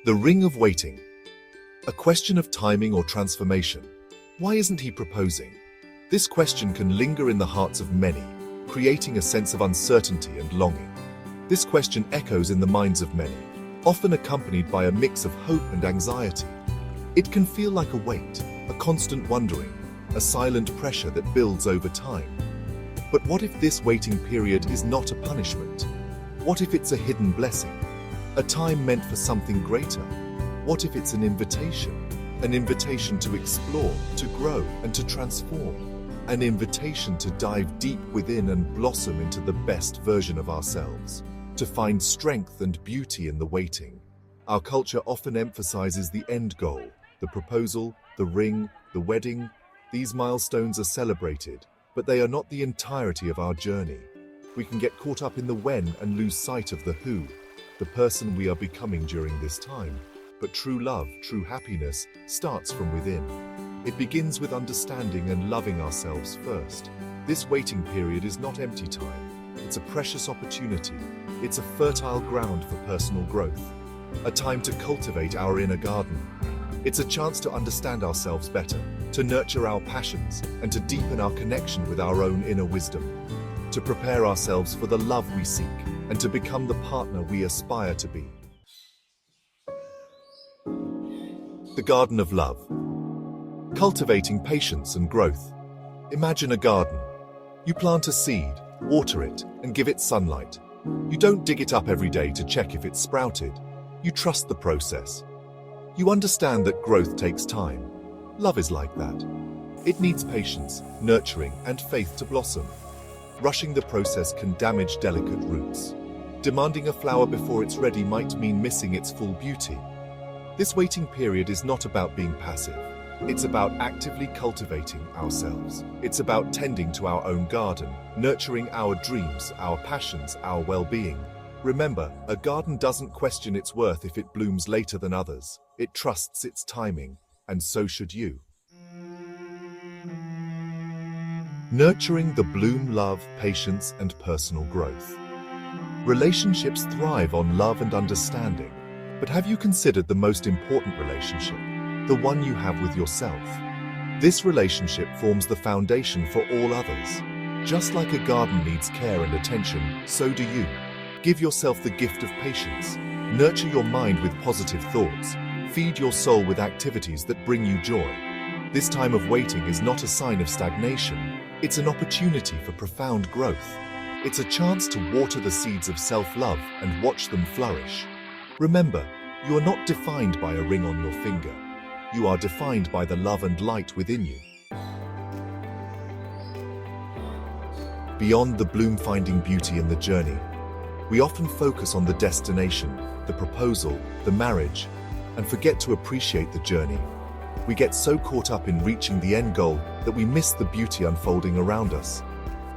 The ring of waiting. A question of timing or transformation. Why isn't he proposing? This question can linger in the hearts of many, creating a sense of uncertainty and longing. This question echoes in the minds of many, often accompanied by a mix of hope and anxiety. It can feel like a weight, a constant wondering, a silent pressure that builds over time. But what if this waiting period is not a punishment? What if it's a hidden blessing? A time meant for something greater? What if it's an invitation? An invitation to explore, to grow, and to transform. An invitation to dive deep within and blossom into the best version of ourselves. To find strength and beauty in the waiting. Our culture often emphasizes the end goal, the proposal, the ring, the wedding. These milestones are celebrated, but they are not the entirety of our journey. We can get caught up in the when and lose sight of the who, the person we are becoming during this time. But true love, true happiness, starts from within. It begins with understanding and loving ourselves first. This waiting period is not empty time. It's a precious opportunity. It's a fertile ground for personal growth. A time to cultivate our inner garden. It's a chance to understand ourselves better, to nurture our passions, and to deepen our connection with our own inner wisdom. To prepare ourselves for the love we seek, and to become the partner we aspire to be. The Garden of Love. Cultivating patience and growth. Imagine a garden. You plant a seed, water it, and give it sunlight. You don't dig it up every day to check if it's sprouted. You trust the process. You understand that growth takes time. Love is like that. It needs patience, nurturing, and faith to blossom. Rushing the process can damage delicate roots. Demanding a flower before it's ready might mean missing its full beauty. This waiting period is not about being passive. It's about actively cultivating ourselves. It's about tending to our own garden, nurturing our dreams, our passions, our well-being. Remember, a garden doesn't question its worth if it blooms later than others. It trusts its timing, and so should you. Nurturing the bloom, love, patience, and personal growth. Relationships thrive on love and understanding. But have you considered the most important relationship? The one you have with yourself. This relationship forms the foundation for all others. Just like a garden needs care and attention, so do you. Give yourself the gift of patience. Nurture your mind with positive thoughts. Feed your soul with activities that bring you joy. This time of waiting is not a sign of stagnation. It's an opportunity for profound growth. It's a chance to water the seeds of self-love and watch them flourish. Remember, you are not defined by a ring on your finger. You are defined by the love and light within you. Beyond the bloom, finding beauty in the journey. We often focus on the destination, the proposal, the marriage, and forget to appreciate the journey. We get so caught up in reaching the end goal that we miss the beauty unfolding around us.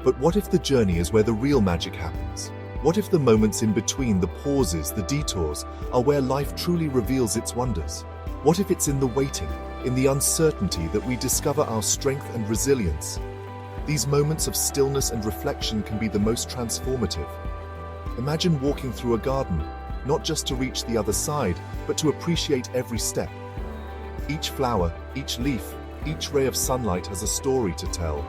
But what if the journey is where the real magic happens? What if the moments in between, the pauses, the detours, are where life truly reveals its wonders? What if it's in the waiting, in the uncertainty, that we discover our strength and resilience? These moments of stillness and reflection can be the most transformative. Imagine walking through a garden, not just to reach the other side, but to appreciate every step. Each flower, each leaf, each ray of sunlight has a story to tell.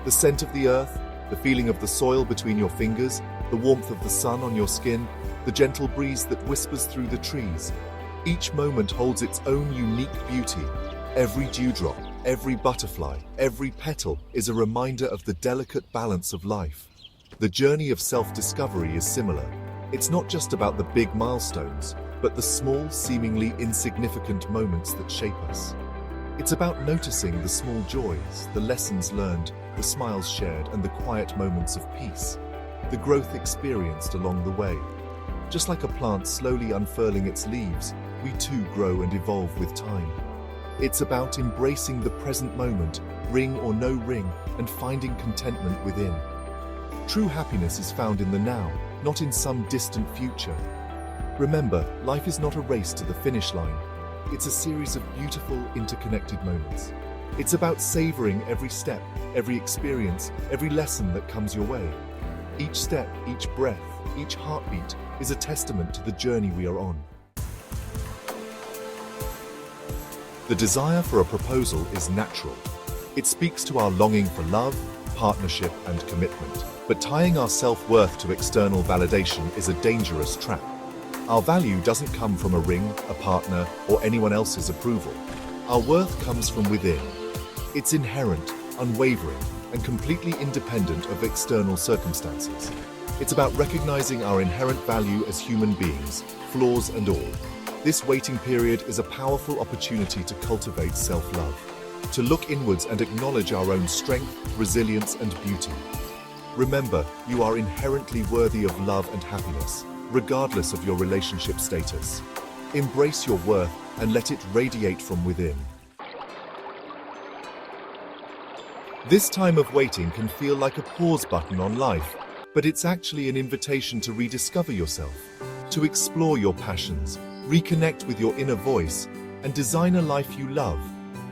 The scent of the earth, the feeling of the soil between your fingers, the warmth of the sun on your skin, the gentle breeze that whispers through the trees. Each moment holds its own unique beauty. Every dewdrop, every butterfly, every petal is a reminder of the delicate balance of life. The journey of self-discovery is similar. It's not just about the big milestones, but the small, seemingly insignificant moments that shape us. It's about noticing the small joys, the lessons learned, the smiles shared, and the quiet moments of peace. The growth experienced along the way. Just like a plant slowly unfurling its leaves, we too grow and evolve with time. It's about embracing the present moment, ring or no ring, and finding contentment within. True happiness is found in the now, not in some distant future. Remember, life is not a race to the finish line. It's a series of beautiful, interconnected moments. It's about savoring every step, every experience, every lesson that comes your way. Each step, each breath, each heartbeat is a testament to the journey we are on. The desire for a proposal is natural. It speaks to our longing for love, partnership, and commitment. But tying our self-worth to external validation is a dangerous trap. Our value doesn't come from a ring, a partner, or anyone else's approval. Our worth comes from within. It's inherent, unwavering, and completely independent of external circumstances. It's about recognizing our inherent value as human beings, flaws and all. This waiting period is a powerful opportunity to cultivate self-love, to look inwards and acknowledge our own strength, resilience, and beauty. Remember, you are inherently worthy of love and happiness, regardless of your relationship status. Embrace your worth and let it radiate from within. This time of waiting can feel like a pause button on life, but it's actually an invitation to rediscover yourself, to explore your passions, reconnect with your inner voice, and design a life you love.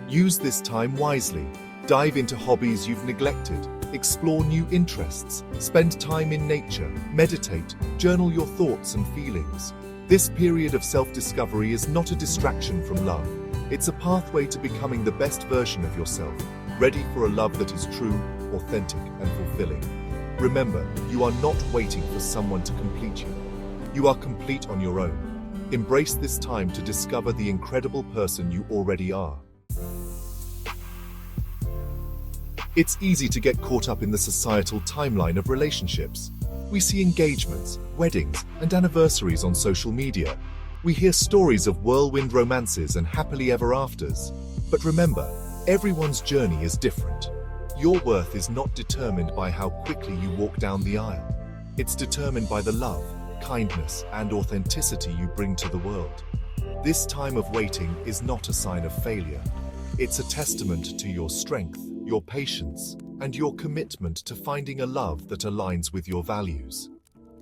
Use this time wisely. Dive into hobbies you've neglected, explore new interests, spend time in nature, meditate, journal your thoughts and feelings. This period of self-discovery is not a distraction from love. It's a pathway to becoming the best version of yourself, ready for a love that is true, authentic, and fulfilling. Remember, you are not waiting for someone to complete you. You are complete on your own. Embrace this time to discover the incredible person you already are. It's easy to get caught up in the societal timeline of relationships. We see engagements, weddings, and anniversaries on social media. We hear stories of whirlwind romances and happily ever afters. But remember, everyone's journey is different. Your worth is not determined by how quickly you walk down the aisle. It's determined by the love, kindness, and authenticity you bring to the world. This time of waiting is not a sign of failure. It's a testament to your strength, your patience, and your commitment to finding a love that aligns with your values.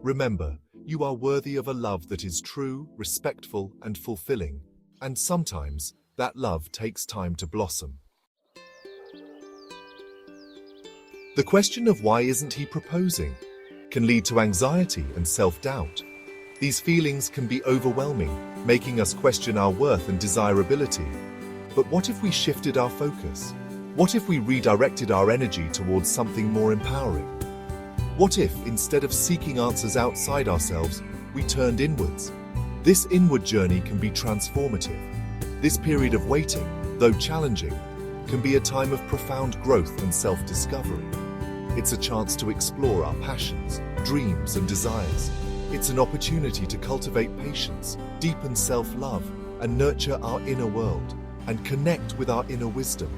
Remember, you are worthy of a love that is true, respectful, and fulfilling, and sometimes that love takes time to blossom. The question of why isn't he proposing can lead to anxiety and self-doubt. These feelings can be overwhelming, making us question our worth and desirability. But what if we shifted our focus? What if we redirected our energy towards something more empowering? What if, instead of seeking answers outside ourselves, we turned inwards? This inward journey can be transformative. This period of waiting, though challenging, can be a time of profound growth and self-discovery. It's a chance to explore our passions, dreams, and desires. It's an opportunity to cultivate patience, deepen self-love, and nurture our inner world, and connect with our inner wisdom.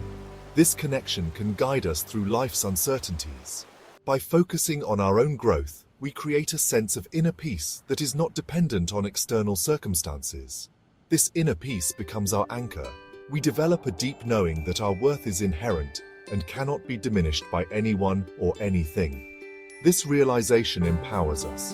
This connection can guide us through life's uncertainties. By focusing on our own growth, we create a sense of inner peace that is not dependent on external circumstances. This inner peace becomes our anchor. We develop a deep knowing that our worth is inherent and cannot be diminished by anyone or anything. This realization empowers us.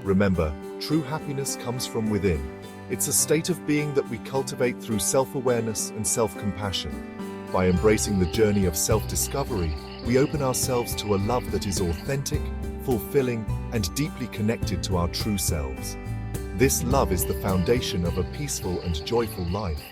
Remember, true happiness comes from within. It's a state of being that we cultivate through self-awareness and self-compassion. By embracing the journey of self-discovery, we open ourselves to a love that is authentic, fulfilling, and deeply connected to our true selves. This love is the foundation of a peaceful and joyful life.